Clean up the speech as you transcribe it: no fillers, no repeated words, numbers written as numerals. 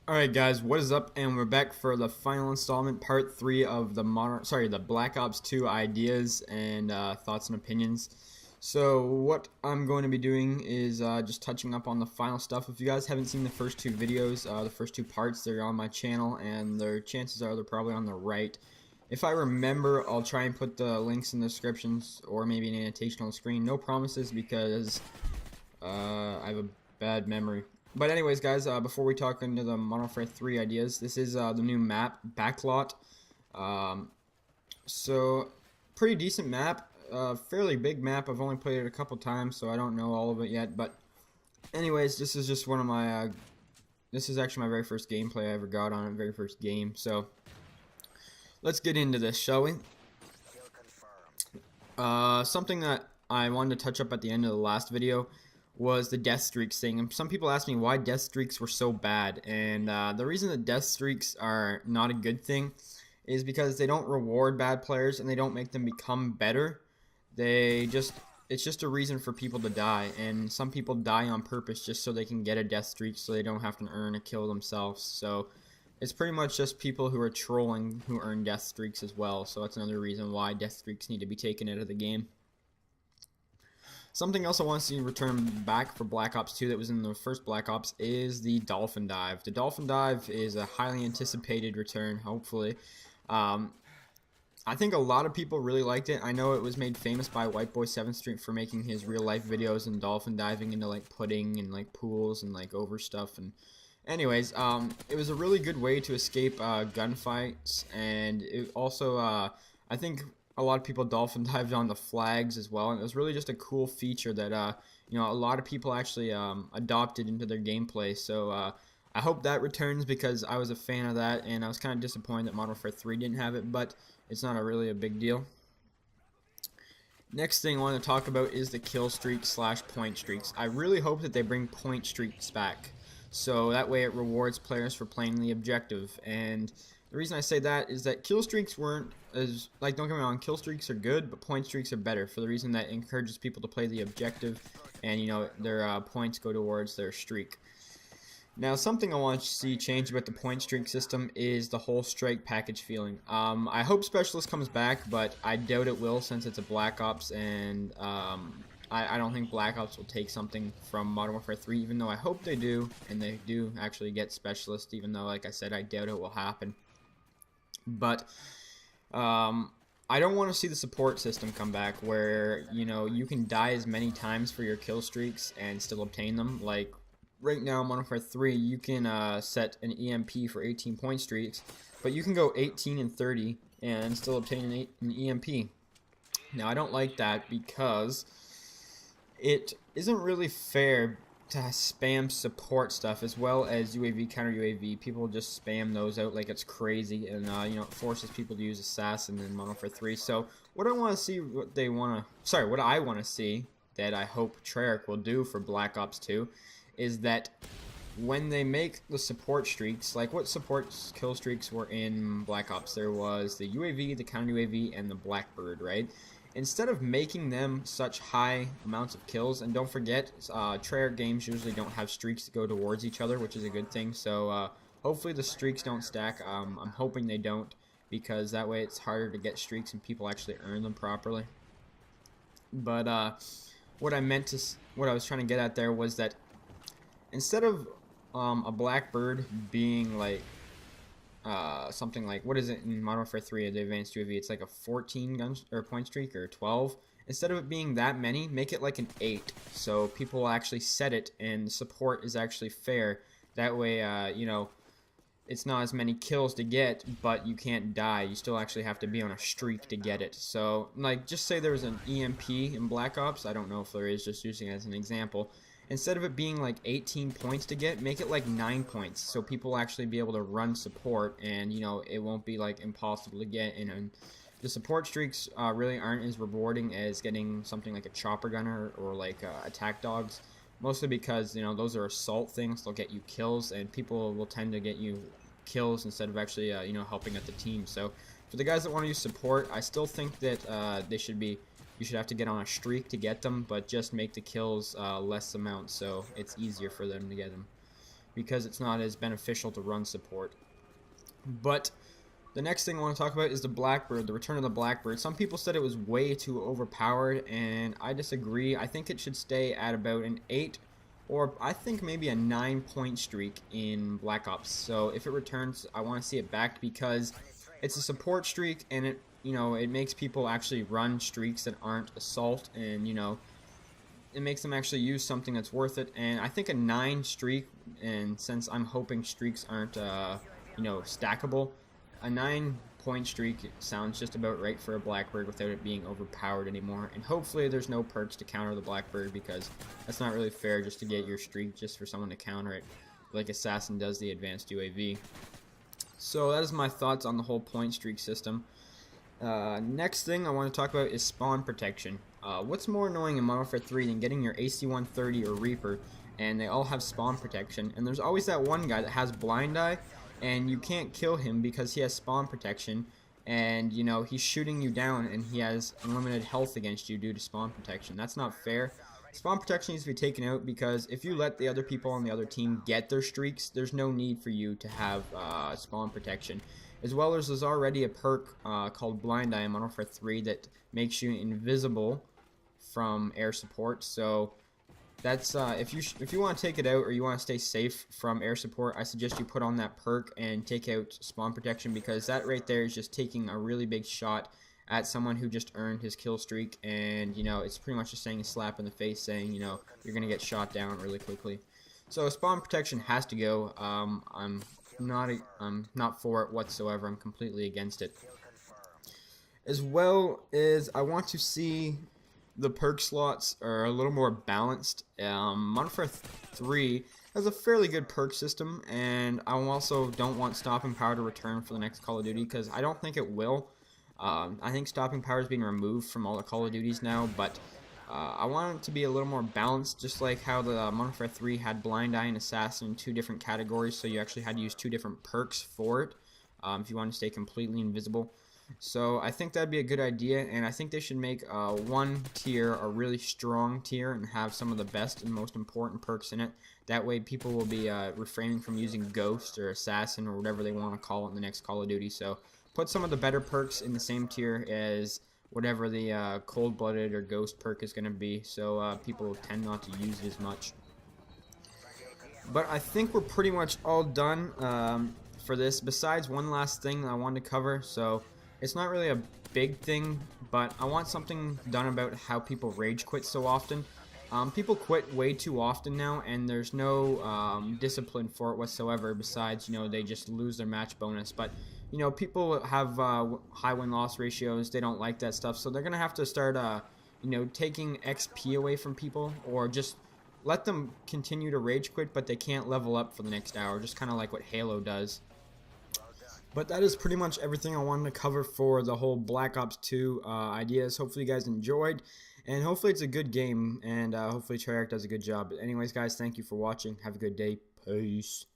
Alright guys, what is up? And we're back for the final installment, part 3 of the Black Ops 2 ideas and thoughts and opinions. So what I'm going to be doing is just touching up on the final stuff. If you guys haven't seen the first two videos, the first two parts, they're on my channel, and their chances are they're probably on the right. If I remember, I'll try and put the links in the descriptions or maybe an annotation on the screen. No promises because I have a bad memory. But anyways, guys, before we talk into the Modern Warfare 3 ideas, this is the new map, Backlot. Um, so, pretty decent map, fairly big map. I've only played it a couple times, so I don't know all of it yet. But anyways, this is just one of my, this is actually my very first gameplay I ever got on it, very first game. So, let's get into this, shall we? Something that I wanted to touch up at the end of the last video was the death streaks thing. And some people ask me why death streaks were so bad, and the reason that death streaks are not a good thing is because they don't reward bad players and they don't make them become better. It's just a reason for people to die, and some people die on purpose just so they can get a death streak so they don't have to earn a kill themselves. So it's pretty much just people who are trolling who earn death streaks as well. So that's another reason why death streaks need to be taken out of the game. Something else I want to see return back for Black Ops 2 that was in the first Black Ops is the Dolphin Dive. The Dolphin Dive is a highly anticipated return, hopefully. I think a lot of people really liked it. I know it was made famous by Whiteboy 7th Street for making his real life videos and dolphin diving into like pudding and like pools and like over stuff. And anyways, it was a really good way to escape gunfights, and it also I think a lot of people dolphin dived on the flags as well, and it was really just a cool feature that you know, a lot of people actually adopted into their gameplay. So I hope that returns because I was a fan of that, and I was kind of disappointed that Modern Warfare 3 didn't have it, but it's not really a big deal. Next thing I want to talk about is the kill streak slash point streaks. I really hope that they bring point streaks back, so that way it rewards players for playing the objective. And the reason I say that is that kill streaks weren't as, like, don't get me wrong, kill streaks are good, but point streaks are better for the reason that it encourages people to play the objective, and you know, their points go towards their streak. Now, something I want to see change about the point streak system is the whole strike package feeling. I hope Specialist comes back, but I doubt it will since it's a Black Ops, and I don't think Black Ops will take something from Modern Warfare 3, even though I hope they do, and they do actually get Specialist, even though, like I said, I doubt it will happen. But I don't want to see the support system come back where, you know, you can die as many times for your kill streaks and still obtain them. Like, right now in Modern Warfare 3, you can set an EMP for 18 point streaks, but you can go 18 and 30 and still obtain an EMP. Now, I don't like that because it isn't really fair to spam support stuff as well as UAV, counter UAV. People just spam those out like it's crazy, and you know, it forces people to use Assassin in Modern Warfare 3. So what I want to see, what I want to see that I hope Treyarch will do for Black Ops 2 is that when they make the support streaks, like what support kill streaks were in Black Ops, there was the UAV, the counter UAV, and the Blackbird, right? Instead of making them such high amounts of kills, and don't forget, Treyarch games usually don't have streaks to go towards each other, which is a good thing, so hopefully the streaks don't stack. I'm hoping they don't, because that way it's harder to get streaks and people actually earn them properly. But what I was trying to get at there was that instead of a Blackbird being like something like, what is it in Modern Warfare 3 the advanced UAV, it's like a 14 gun or point streak or 12. Instead of it being that many, make it like an 8, so people will actually set it and support is actually fair. That way you know, it's not as many kills to get, but you can't die. You still actually have to be on a streak to get it. So like, just say there's an EMP in Black Ops, I don't know if there is, just using it as an example. Instead of it being like 18 points to get, make it like 9 points, so people will actually be able to run support, and you know, it won't be like impossible to get. And the support streaks really aren't as rewarding as getting something like a chopper gunner or like attack dogs, mostly because, you know, those are assault things. They'll get you kills, and people will tend to get you kills instead of actually you know, helping at the team. So for the guys that want to use support, I still think that you should have to get on a streak to get them, but just make the kills less amount so it's easier for them to get them. because it's not as beneficial to run support. But the next thing I want to talk about is the Blackbird, the return of the Blackbird. Some people said it was way too overpowered, and I disagree. I think it should stay at about an 8 or I think maybe a 9-point streak in Black Ops. So if it returns, I want to see it back because it's a support streak, and it makes people actually run streaks that aren't assault, and it makes them actually use something that's worth it. And I think a 9 streak, and since I'm hoping streaks aren't stackable, a 9-point streak sounds just about right for a Blackbird without it being overpowered anymore. And hopefully there's no perks to counter the Blackbird, because that's not really fair just to get your streak just for someone to counter it like Assassin does the advanced UAV. So that is my thoughts on the whole point streak system. Next thing I want to talk about is spawn protection. What's more annoying in Modern Warfare 3 than getting your AC-130 or Reaper and they all have spawn protection, and there's always that one guy that has blind eye and you can't kill him because he has spawn protection, and he's shooting you down and he has unlimited health against you due to spawn protection. That's not fair. Spawn protection needs to be taken out, because if you let the other people on the other team get their streaks, there's no need for you to have spawn protection. As well as there's already a perk called Blind Eye in Modern Warfare 3 that makes you invisible from air support. So that's if you want to take it out, or you want to stay safe from air support, I suggest you put on that perk and take out spawn protection, because that right there is just taking a really big shot at someone who just earned his kill streak, and it's pretty much just saying a slap in the face, saying you're gonna get shot down really quickly. So spawn protection has to go. I'm not for it whatsoever. I'm completely against it. As well as I want to see the perk slots are a little more balanced. Modern Warfare 3 has a fairly good perk system, and I also don't want stopping power to return for the next Call of Duty, because I don't think it will. I think stopping power is being removed from all the Call of Duties now, but I want it to be a little more balanced, just like how the Modern Warfare 3 had Blind Eye and Assassin in 2 different categories, so you actually had to use 2 different perks for it if you want to stay completely invisible. So I think that'd be a good idea, and I think they should make one tier a really strong tier and have some of the best and most important perks in it. That way people will be refraining from using Ghost or Assassin or whatever they want to call it in the next Call of Duty. So put some of the better perks in the same tier as whatever the cold-blooded or ghost perk is going to be, so people tend not to use it as much. But I think we're pretty much all done for this, besides one last thing I wanted to cover. So it's not really a big thing, but I want something done about how people rage quit so often. People quit way too often now, and there's no discipline for it whatsoever, besides they just lose their match bonus. But people have high win-loss ratios. They don't like that stuff, so they're gonna have to start taking XP away from people, or just let them continue to rage quit, but they can't level up for the next hour, just kind of like what Halo does. But that is pretty much everything I wanted to cover for the whole Black Ops 2 ideas. Hopefully you guys enjoyed, and hopefully it's a good game, and hopefully Treyarch does a good job. But anyways, guys, thank you for watching. Have a good day. Peace.